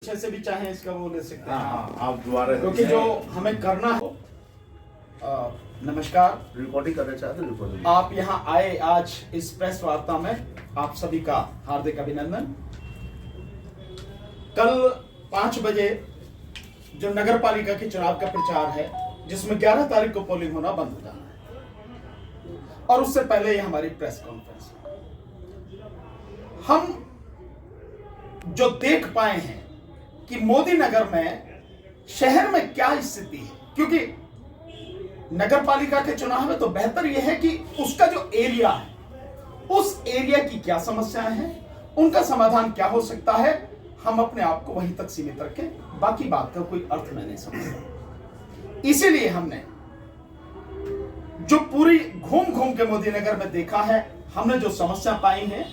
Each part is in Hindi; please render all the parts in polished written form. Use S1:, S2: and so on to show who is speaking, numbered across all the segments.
S1: अच्छे से भी चाहे इसका वो ले सकते हैं।
S2: हाँ, आप दोबारा
S1: क्योंकि जो हमें करना है। नमस्कार,
S2: रिकॉर्डिंग करना चाहते हैं रिकॉर्डिंग।
S1: आप यहाँ आए आज इस प्रेस वार्ता में, आप सभी का हार्दिक अभिनंदन। कल 5 बजे जो नगर पालिका के चुनाव का प्रचार है, जिसमें 11 तारीख को पोलिंग होना बंद हो जाना है, और उससे पहले ही हमारी प्रेस कॉन्फ्रेंस है। हम जो देख पाए हैं कि मोदी नगर में शहर में क्या स्थिति है, क्योंकि नगर पालिका के चुनाव में तो बेहतर यह है कि उसका जो एरिया है, उस एरिया की क्या समस्याएं हैं, उनका समाधान क्या हो सकता है, हम अपने आप को वहीं तक सीमित रखें। बाकी बात का कोई अर्थ मैं नहीं समझता। इसीलिए हमने जो पूरी घूम घूम के मोदी नगर में देखा है, हमने जो समस्या पाई है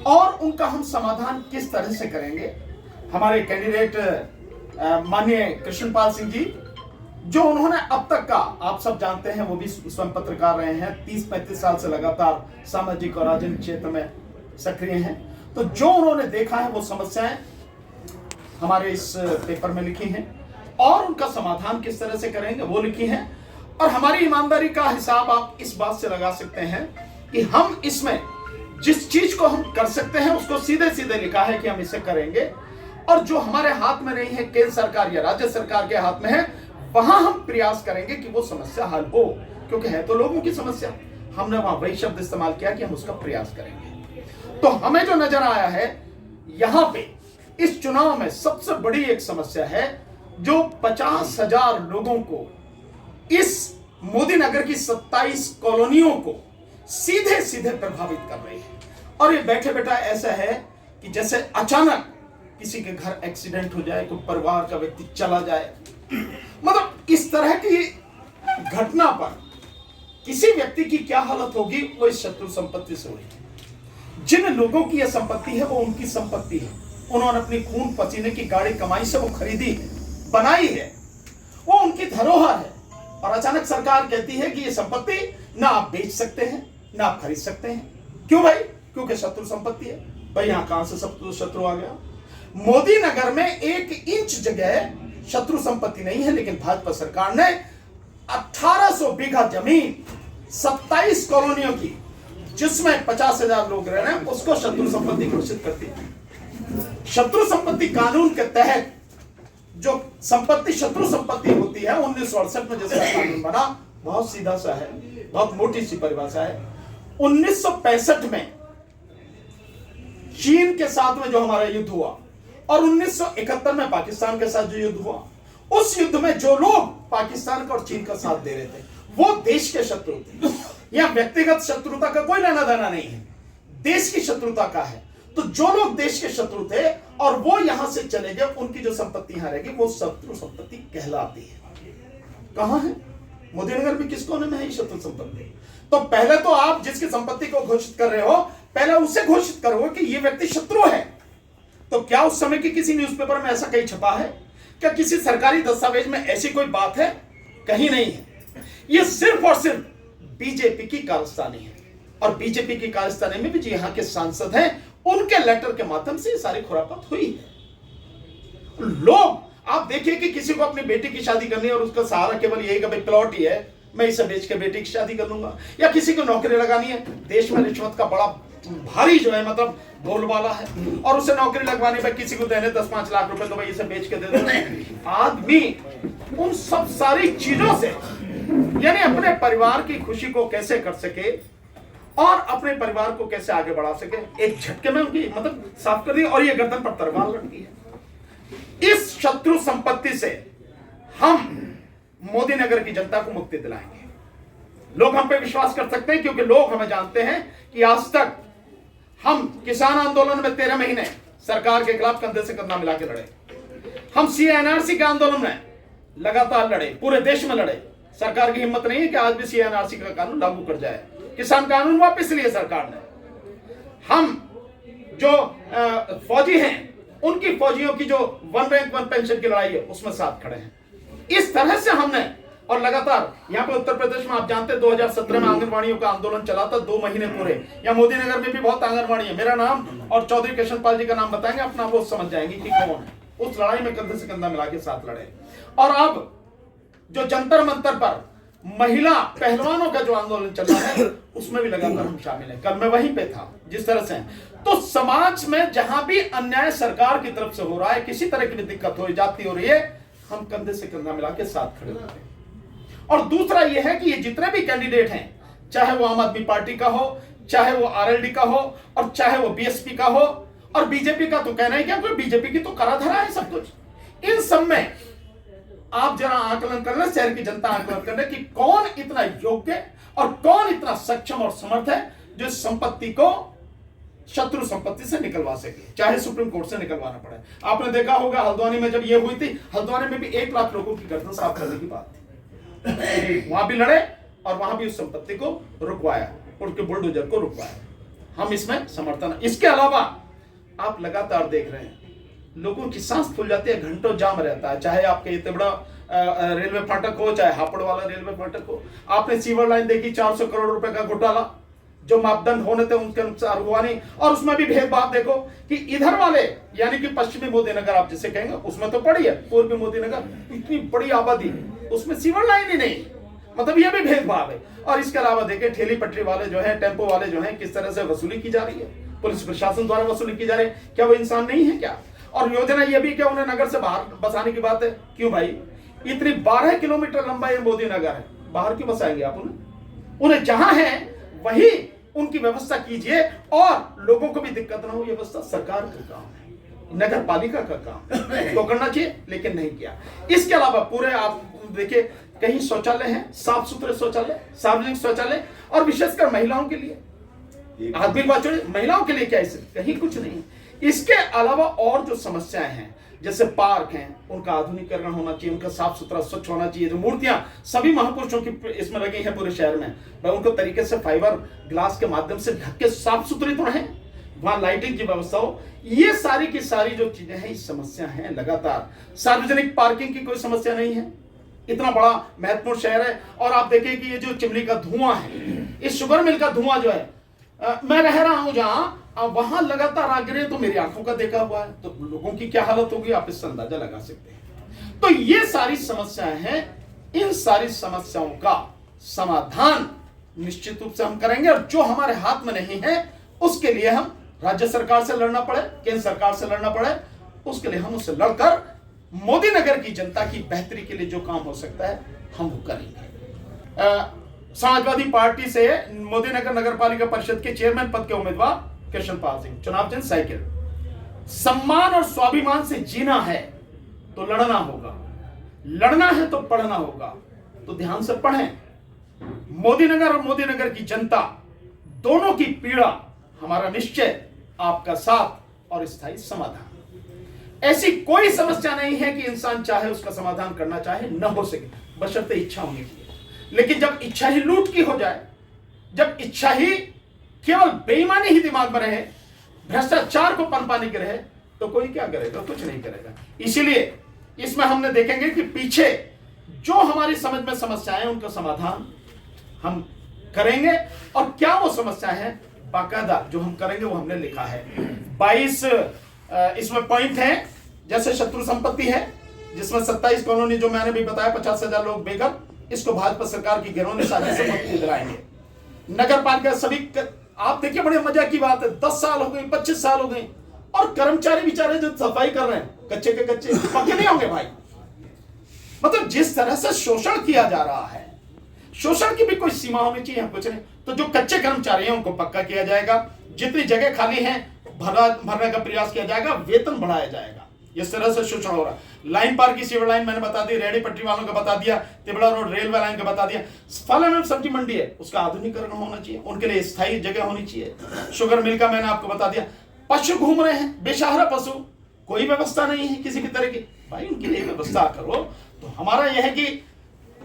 S1: और उनका हम समाधान किस तरह से करेंगे। हमारे कैंडिडेट माननीय कृष्णपाल सिंह जी, जो उन्होंने अब तक का, आप सब जानते हैं, वो भी स्वयं पत्रकार रहे हैं, 30-35 साल से लगातार सामाजिक और राजनीतिक क्षेत्र में सक्रिय हैं। तो जो उन्होंने देखा है वो समस्याएं हमारे इस पेपर में लिखी हैं, और उनका समाधान किस तरह से करेंगे वो लिखी हैं। और हमारी ईमानदारी का हिसाब आप इस बात से लगा सकते हैं कि हम इसमें जिस चीज को हम कर सकते हैं उसको सीधे सीधे लिखा है कि हम इसे करेंगे, और जो हमारे हाथ में नहीं है, केंद्र सरकार या राज्य सरकार के हाथ में है, वहां हम प्रयास करेंगे कि वो समस्या हल हो, क्योंकि है तो लोगों की समस्या। हमने वहां वही शब्द इस्तेमाल किया कि हम उसका प्रयास करेंगे। तो हमें जो नजर आया है यहां पे इस चुनाव में सबसे बड़ी एक समस्या है, जो 50,000 लोगों को, इस मोदी नगर की 27 कॉलोनियों को सीधे सीधे प्रभावित कर रही है। और ये बैठे बैठा ऐसा है कि जैसे अचानक किसी के घर एक्सीडेंट हो जाए, कोई परिवार का व्यक्ति चला जाए, मतलब इस तरह की घटना पर किसी व्यक्ति की क्या हालत होगी, वो इस शत्रु संपत्ति से हुई। जिन लोगों की यह संपत्ति है वो उनकी संपत्ति है, उन्होंने अपनी खून पसीने की गाड़ी कमाई से वो खरीदी है, बनाई है, वो उनकी धरोहर है। और अचानक सरकार कहती है कि ये संपत्ति ना आप बेच सकते हैं ना आप खरीद सकते हैं। क्यों भाई? क्योंकि शत्रु संपत्ति है। भाई यहां कहां से शत्रु आ गया? मोदी नगर में 1 इंच जगह शत्रु संपत्ति नहीं है, लेकिन भाजपा सरकार ने 1800 बीघा जमीन 27 कॉलोनियों की, जिसमें 50,000 लोग रह रहे हैं, उसको शत्रु संपत्ति घोषित कर दी। शत्रु संपत्ति कानून के तहत जो संपत्ति शत्रु संपत्ति होती है, 1968 में जैसा कानून बना, बहुत सीधा सा है, बहुत मोटी सी परिभाषा है। 1965 में चीन के साथ में जो हमारा युद्ध हुआ, और 1971 में पाकिस्तान के साथ जो युद्ध हुआ, उस युद्ध में जो लोग पाकिस्तान का और चीन का साथ दे रहे थे, वो देश के शत्रु थे। यह व्यक्तिगत शत्रुता का कोई लेना देना नहीं है, देश की शत्रुता का है। तो जो लोग देश के शत्रु थे और वो यहां से चले गए, उनकी जो संपत्ति यहां रहेगी, वो शत्रु संपत्ति कहलाती है। कहां है? मोदी नगर में किस कोने में है शत्रु संपत्ति? तो पहले तो आप जिसकी संपत्ति को घोषित कर रहे हो, पहले उसे घोषित करो कि ये व्यक्ति शत्रु है। तो क्या उस समय की किसी न्यूज़पेपर में ऐसा कहीं छपा है? क्या किसी सरकारी दस्तावेज में ऐसी कोई बात है? कहीं नहीं है। ये सिर्फ और सिर्फ बीजेपी की कारस्तानी है, और बीजेपी की कारस्तानी में भी जो यहां के सांसद हैं, उनके लेटर के माध्यम से सारी खुरापात हुई है। लोग, आप देखिए कि किसी को अपनी बेटी की शादी करनी है और उसका सहारा केवल यही कि भाई प्लॉट ही है, मैं इसे बेच के बेटी की शादी कर लूंगा, या किसी को नौकरी लगानी है। देश में रिश्वत का बड़ा भारी जो है मतलब बोलबाला है, और उसे नौकरी लगवाने पर किसी को देने 10-5 लाख रुपए, तो भाई इसे बेच के दे दो। आदमी उन सब सारी चीजों से, यानी अपने परिवार की खुशी को कैसे कर सके और अपने परिवार को कैसे आगे बढ़ा सके, एक झटके में उनकी मतलब साफ कर दी, और ये गर्दन पर तलवार लटकी है। इस शत्रु संपत्ति से हम मोदी नगर की जनता को मुक्ति दिलाएंगे। लोग हम पे विश्वास कर सकते हैं, क्योंकि लोग हमें जानते हैं कि आज तक हम किसान आंदोलन में 13 महीने सरकार के खिलाफ कंधे से कंधा मिला के लड़े। हम CA/NRC के आंदोलन में लगातार लड़े, पूरे देश में लड़े। सरकार की हिम्मत नहीं है कि आज भी CA/NRC का कानून लागू कर जाए, किसान कानून वापस लिए सरकार ने। हम जो फौजी हैं, उनकी फौजियों की जो 1 रैंक 1 पेंशन की लड़ाई है, उसमें साथ खड़े हैं। इस तरह से हमने, और लगातार यहाँ पे उत्तर प्रदेश में आप जानते हैं 2017 में आंगनबाड़ियों का आंदोलन चला था 2 महीने पूरे। या मोदी नगर में भी बहुत आंगनबाड़ी है। मेरा नाम और चौधरी कृष्णपाल जी का नाम बताएंगे, अपना वो समझ जाएंगे कि कौन है। उस लड़ाई में कंधे से कंधा मिला के साथ लड़े। और अब जो जंतर मंतर पर महिला पहलवानों का जो आंदोलन चल रहा है उसमें भी लगातार हम शामिल हैं। कल मैं वहीं पे था। जिस तरह से तो समाज में जहां भी अन्याय सरकार की तरफ से हो रहा है, किसी तरह की भी दिक्कत हो जाती हो रही है, हम कंधे से कंधा मिला के साथ खड़े होते हैं। और दूसरा यह है कि ये जितने भी कैंडिडेट हैं, चाहे वो आम आदमी पार्टी का हो, चाहे वो आरएलडी का हो, और चाहे वो बीएसपी का हो, और बीजेपी का तो कहना ही क्या, कोई बीजेपी की तो करा धरा है सब कुछ। इन सब में आप जरा आकलन कर ले, शहर की जनता आकलन कर ले कि कौन इतना योग्य और कौन इतना सक्षम और समर्थ है जो इस संपत्ति को शत्रु संपत्ति से निकलवा सके, चाहे सुप्रीम कोर्ट से निकलवाना पड़े। आपने देखा होगा हल्द्वानी में जब ये हुई थी, हल्द्वानी में भी 1 लाख लोगों की गर्दन साफ करने की बात थी। वहां भी लड़े और वहां भी उस संपत्ति को रुकवाया, उनके बुलडोजर को रुकवाया। हम इसमें समर्थन। इसके अलावा आप लगातार देख रहे हैं लोगों की सांस फूल जाती है, घंटों जाम रहता है, चाहे आपके इतने बड़ा रेलवे फाटक हो, चाहे हापड़ वाला रेलवे फाटक हो। आपने सीवर लाइन देखी, 400 करोड़ रुपए का घोटाला, जो मापदंड होने थे उनके अनुसार हुआ नहीं। और उसमें भी भेदभाव देखो कि इधर वाले यानी कि पश्चिमी मोदी नगर आप जिसे कहेंगे उसमें तो पड़ी है, पूर्वी मोदी नगर इतनी बड़ी आबादी, उसमें सीवर लाइन ही नहीं, मतलब ये भी भेदभाव है। और इसके अलावा देखें ठेली पटरी वाले जो है, टेम्पो वाले जो है, किस तरह से वसूली की जा रही है, पुलिस प्रशासन द्वारा वसूली की जा रही है। क्या वो इंसान नहीं है क्या? और योजना ये भी क्या उन्हें नगर से बाहर बसाने की बात है? क्यों भाई, इतनी 12 किलोमीटर लंबा ये मोदी नगर है, बाहर क्यों बसाएंगे आप उन्हें जहां है वही उनकी व्यवस्था कीजिए और लोगों को भी दिक्कत ना हो। ये व्यवस्था सरकार का काम है, नगर पालिका का काम तो करना चाहिए, लेकिन नहीं किया। इसके अलावा पूरे आप देखिए कहीं शौचालय हैं, साफ सुथरे शौचालय, सार्वजनिक शौचालय, और विशेषकर महिलाओं के लिए, आदमी महिलाओं के लिए क्या है, कहीं कुछ नहीं। इसके अलावा और जो समस्याएं हैं, जैसे पार्क हैं, उनका आधुनिकीकरण होना चाहिए, उनका साफ सुथरा स्वच्छ होना चाहिए। जो मूर्तियां सभी महापुरुषों की इसमें लगी हैं पूरे शहर में, वह उनको तरीके से फाइबर ग्लास के माध्यम से ढक के साफ सुथरी तो है, वहां लाइटिंग की व्यवस्था हो। ये सारी की सारी जो चीजें हैं, समस्या है लगातार। सार्वजनिक पार्किंग की कोई समस्या नहीं है, इतना बड़ा महत्वपूर्ण शहर है। और आप देखिए कि ये जो चिमनी का धुआं है, इस शुगर मिल का धुआं जो है, मैं रह रहा हूं जहां, वहां लगातार आ गिरे तो मेरी आंखों का देखा हुआ है, तो लोगों की क्या हालत होगी आप इससे अंदाजा लगा सकते हैं। तो ये सारी समस्याएं हैं, इन सारी समस्याओं का समाधान निश्चित रूप से हम करेंगे। और जो हमारे हाथ में नहीं है उसके लिए हम राज्य सरकार से लड़ना पड़े, केंद्र सरकार से लड़ना पड़े, उसके लिए हम उससे लड़कर मोदी नगर की जनता की बेहतरी के लिए जो काम हो सकता है हम वो करेंगे। समाजवादी पार्टी से मोदी नगर नगर पालिका परिषद के चेयरमैन पद के उम्मीदवार कृष्णपाल सिंह, चुनाव चिन्ह साइकिल। सम्मान और स्वाभिमान से जीना है तो लड़ना होगा, लड़ना है तो पढ़ना होगा, तो ध्यान से पढ़ें। मोदी नगर और मोदी नगर की जनता दोनों की पीड़ा हमारा निश्चय, आपका साथ और स्थायी समाधान। ऐसी कोई समस्या नहीं है कि इंसान चाहे उसका समाधान करना चाहे न हो सके, बशर्ते इच्छा होनी चाहिए। लेकिन जब इच्छा ही लूट की हो जाए, जब इच्छा ही केवल बेईमानी ही दिमाग में रहे, भ्रष्टाचार को पनपाने की रहे, तो कोई क्या करेगा? कुछ नहीं करेगा। इसीलिए इसमें हमने देखेंगे कि पीछे जो हमारी समझ में समस्याएं उनका समाधान हम करेंगे। और क्या वो समस्या है बाकायदा जो हम करेंगे वो हमने लिखा है। 22 इसमें पॉइंट है। जैसे शत्रु संपत्ति है जिसमें 27 कॉलोनी जो मैंने भी बताया, 50,000 लोग बेघर, इसको भाजपा सरकार की घिनौनी साजिश से मुक्ति दिलाएंगे। नगर पालिका सभी आप देखिए बड़े मजा की बात है, 10 साल हो गए, 25 साल हो गए, और कर्मचारी बेचारे जो सफाई कर रहे हैं कच्चे के कच्चे, पक्के नहीं होंगे भाई। मतलब जिस तरह से शोषण किया जा रहा है, शोषण की भी कोई सीमा होनी चाहिए, कुछ नहीं। तो जो कच्चे कर्मचारी हैं उनको पक्का किया जाएगा, जितनी जगह खाली है भरने का प्रयास किया जाएगा, वेतन बढ़ाया जाएगा। इस तरह से शोषण हो रहा है। लाइन पार की सीवर लाइन मैंने बता दी, रेहड़ी पटरी वालों का बता दिया, तिबड़ा रोड रेलवे लाइन का बता दिया। फल एवं सब्जी मंडी है उसका आधुनिकीकरण होना चाहिए, उनके लिए स्थायी जगह होनी चाहिए। शुगर मिल का मैंने आपको बता दिया। पशु घूम रहे हैं, बेसहारा पशु, कोई व्यवस्था नहीं है किसी भी तरह की, भाई उनके लिए व्यवस्था करो। तो हमारा यह है कि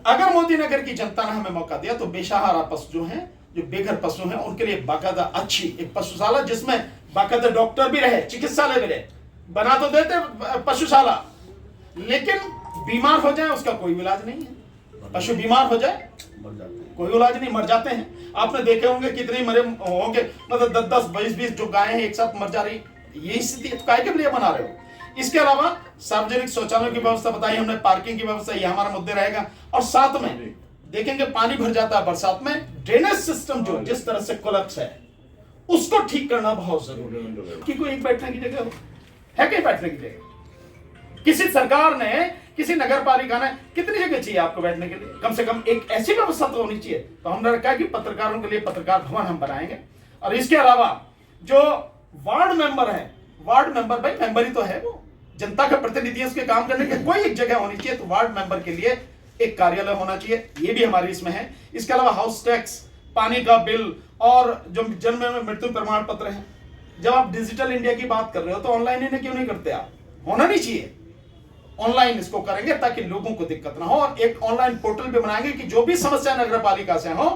S1: अगर मोदी नगर की जनता ने हमें मौका दिया तो बेसहारा पशु जो है, जो बेघर पशु हैं, उनके लिए बाकायदा अच्छी एक पशुशाला जिसमें बाकायदा डॉक्टर भी रहे, चिकित्सालय भी रहे, बना तो देते पशुशाला, लेकिन बीमार हो जाए उसका कोई इलाज नहीं है। पशु बीमार हो जाए कोई इलाज नहीं, मर जाते हैं। आपने देखे होंगे कितने मरे होंगे, मतलब 10-10, 20-20 जो गायें हैं एक साथ मर जा रही। यही स्थिति तो काय के लिए बना रहे हो? इसके अलावा सार्वजनिक शौचालयों की व्यवस्था बताई हमने, पार्किंग की व्यवस्था, ये हमारा मुद्दे रहेगा। और साथ में देखेंगे पानी भर जाता है बरसात में, ड्रेनेज सिस्टम जो जिस तरह से कोलैप्स है उसको ठीक करना बहुत जरूरी है। कि कोई एक बैठने की जगह है, कहीं बैठने की जगह किसी सरकार ने, किसी नगर पालिका ने, कितनी जगह चाहिए आपको बैठने के लिए? कम से कम एक ऐसी व्यवस्था तो होनी चाहिए। तो हमने रखा है कि पत्रकारों के लिए पत्रकार भवन हम बनाएंगे। और इसके अलावा जो वार्ड मेंबर है, वार्ड मेंबर भाई मेंबर ही तो है, वो जनता का प्रतिनिधि है, उसके काम करने की कोई एक जगह होनी चाहिए। तो वार्ड मेंबर के लिए एक कार्यालय होना चाहिए, ये भी हमारी इसमें है। इसके अलावा हाउस टैक्स, पानी का बिल और जो जन्म में मृत्यु प्रमाण पत्र है। जब आप डिजिटल इंडिया की बात कर रहे हो तो ऑनलाइन इन्हें क्यों नहीं करते आप? होना नहीं चाहिए, ऑनलाइन इसको करेंगे ताकि लोगों को दिक्कत ना हो। और एक ऑनलाइन पोर्टल भी बनाएंगे कि जो भी समस्या नगर पालिका से हो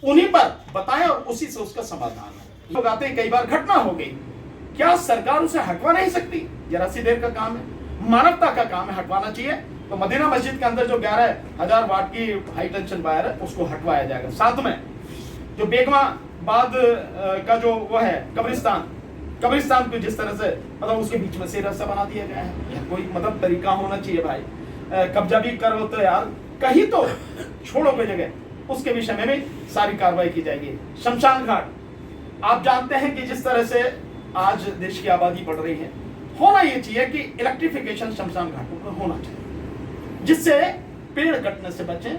S1: उन्हीं पर बताएं और उसी से उसका समाधान हो। लोग आते हैं, कई बार घटना हो गई, क्या सरकार उसे हटवा नहीं सकती? जरा सी देर का काम है, मानवता का काम है, हटवाना चाहिए। तो मदीना मस्जिद के अंदर जो 11,000 वाट की हाई टेंशन वायर है उसको हटवाया जाएगा। साथ में जो बेगमाबाद का जो वो है कब्रिस्तान को जिस तरह से मतलब उसके बीच में से रास्ता बना दिया गया है, कोई मतलब तरीका होना चाहिए भाई। कब्जा भी करो तो यार कहीं तो छोड़ो कोई जगह, उसके विषय में भी सारी कार्रवाई की जाएगी। शमशान घाट, आप जानते हैं कि जिस तरह से आज देश की आबादी बढ़ रही है, होना ये चाहिए कि इलेक्ट्रिफिकेशन शमशान घाटों पर होना चाहिए, जिससे पेड़ कटने से बचें,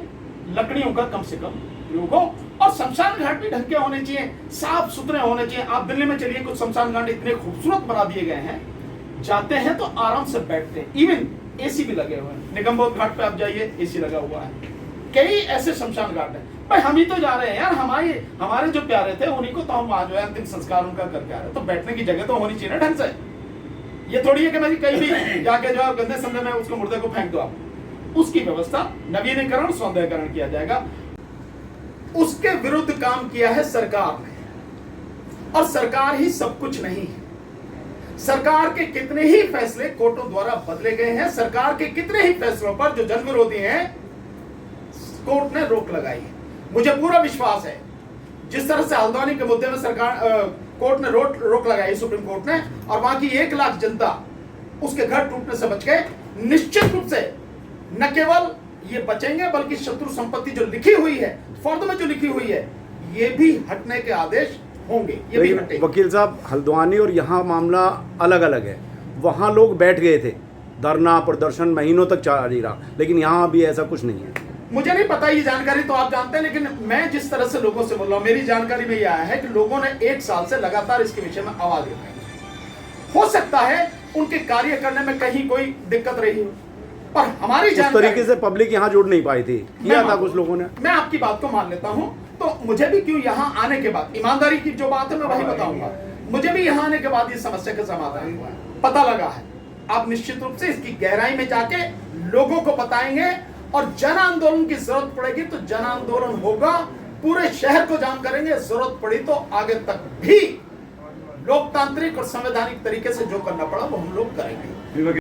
S1: लकड़ियों का कम से कम प्रयोग हो। और शमशान घाट भी ढंग के होने चाहिए, साफ सुथरे होने चाहिए। आप दिल्ली में चलिए, कुछ शमशान घाट इतने खूबसूरत बना दिए गए हैं, जाते हैं तो आराम से बैठते हैं, इवन एसी भी लगे हुए हैं। निगमबोध घाट पे आप जाइए, एसी लगा हुआ है। कई ऐसे शमशान घाट है भाई, हम ही तो जा रहे हैं यार, हमारे जो प्यारे थे उन्हीं को तो हम आज जो है अंतिम संस्कार उनका करके आ रहे हैं, तो बैठने की जगह तो होनी चाहिए ना ढंग से। ये थोड़ी है कि मैं कहीं भी जाके जो है गंदे संदे में उसको मुर्दे को फेंक दो आप। उसकी व्यवस्था नवीनीकरण, सौंदर्यकरण किया जाएगा। उसके विरुद्ध काम किया है सरकार ने, और सरकार ही सब कुछ नहीं है। सरकार के कितने ही फैसले कोर्टों द्वारा बदले गए हैं, सरकार के कितने ही फैसलों पर जो जन विरोधी हैं कोर्ट ने रोक लगाई है। मुझे पूरा विश्वास है जिस तरह से हल्द्वानी के मुद्दे में सरकार कोर्ट ने रोक लगाई, सुप्रीम कोर्ट ने, और वहां की 1 लाख जनता उसके घर टूटने से बच गए, निश्चित रूप से न केवल ये बचेंगे बल्कि शत्रु संपत्ति जो लिखी हुई है, फर्द में जो लिखी हुई है, ये भी हटने के आदेश होंगे, ये भी हटेंगे।
S3: वकील साहब, हल्द्वानी और यहाँ मामला अलग अलग है। वहाँ लोग बैठ गए थे, धरना प्रदर्शन महीनों तक जारी रहा, लेकिन यहाँ अभी ऐसा कुछ नहीं है।
S1: मुझे नहीं पता, ये जानकारी तो आप जानते हैं, लेकिन मैं जिस तरह से लोगों से बोल रहा हूँ, मेरी जानकारी में ये आया है कि लोगों ने 1 साल से लगातार इसके विषय में आवाज उठाई। हो सकता है उनके कार्य करने में कहीं कोई दिक्कत रही हो, पर हमारी
S3: इस तरीके से पब्लिक यहाँ जुड़ नहीं पाई थी, किया था कुछ लोगों ने।
S1: मैं आपकी बात को मान लेता हूँ, तो मुझे भी क्यों यहाँ आने के बाद, ईमानदारी की जो बात है मैं वही बताऊंगा, मुझे भी यहाँ आने के बाद इस समस्या का समाधान हुआ है, पता लगा है। आप निश्चित रूप से इसकी गहराई में जाके लोगों को बताएंगे, और जन आंदोलन की जरूरत पड़ेगी तो जन आंदोलन होगा, पूरे शहर को जाम करेंगे, जरूरत पड़ी तो आगे तक भी लोकतांत्रिक और संवैधानिक तरीके से जो करना पड़ा वो हम लोग करेंगे।